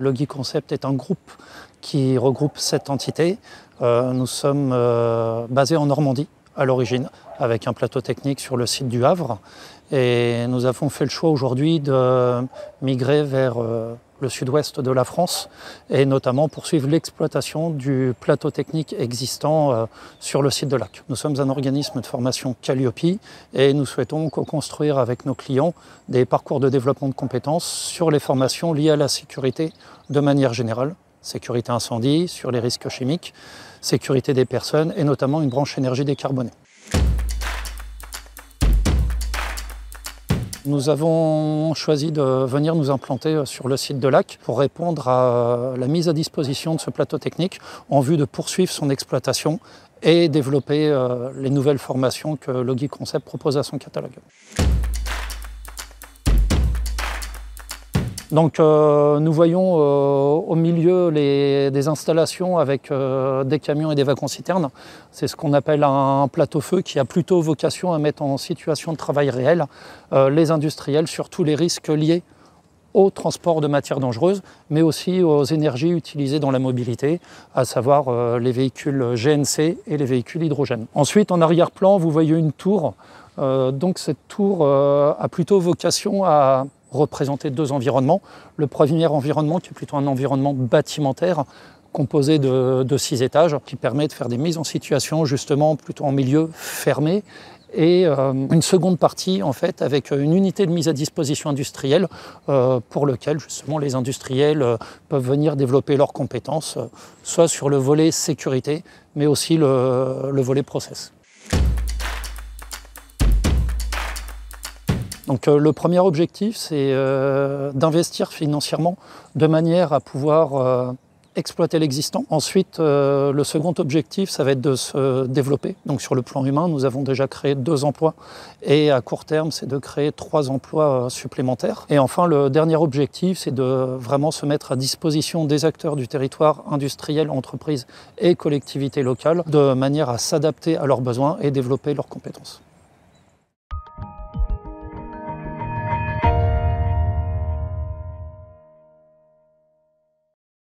Logi Concept est un groupe qui regroupe 7 entités. Nous sommes basés en Normandie à l'origine, avec un plateau technique sur le site du Havre. Et nous avons fait le choix aujourd'hui de migrer vers le sud-ouest de la France et notamment poursuivre l'exploitation du plateau technique existant sur le site de Lac. Nous sommes un organisme de formation Calliope et nous souhaitons co-construire avec nos clients des parcours de développement de compétences sur les formations liées à la sécurité de manière générale. Sécurité incendie, sur les risques chimiques, sécurité des personnes et notamment une branche énergie décarbonée. Nous avons choisi de venir nous implanter sur le site de Lac pour répondre à la mise à disposition de ce plateau technique en vue de poursuivre son exploitation et développer les nouvelles formations que Logi Concept propose à son catalogue. Donc nous voyons au milieu des installations avec des camions et des wagons-citernes. C'est ce qu'on appelle un plateau-feu qui a plutôt vocation à mettre en situation de travail réel les industriels sur tous les risques liés au transport de matières dangereuses, mais aussi aux énergies utilisées dans la mobilité, à savoir les véhicules GNC et les véhicules hydrogène. Ensuite, en arrière-plan, vous voyez une tour. Donc cette tour a plutôt vocation à représenter 2 environnements. Le premier environnement qui est plutôt un environnement bâtimentaire composé de 6 étages qui permet de faire des mises en situation justement plutôt en milieu fermé et une seconde partie en fait avec une unité de mise à disposition industrielle pour lequel justement les industriels peuvent venir développer leurs compétences soit sur le volet sécurité mais aussi le volet process. Donc le premier objectif, c'est d'investir financièrement de manière à pouvoir exploiter l'existant. Ensuite, le second objectif, ça va être de se développer. Donc sur le plan humain, nous avons déjà créé 2 emplois et à court terme, c'est de créer 3 emplois supplémentaires. Et enfin, le dernier objectif, c'est de vraiment se mettre à disposition des acteurs du territoire industriel, entreprises et collectivités locales de manière à s'adapter à leurs besoins et développer leurs compétences.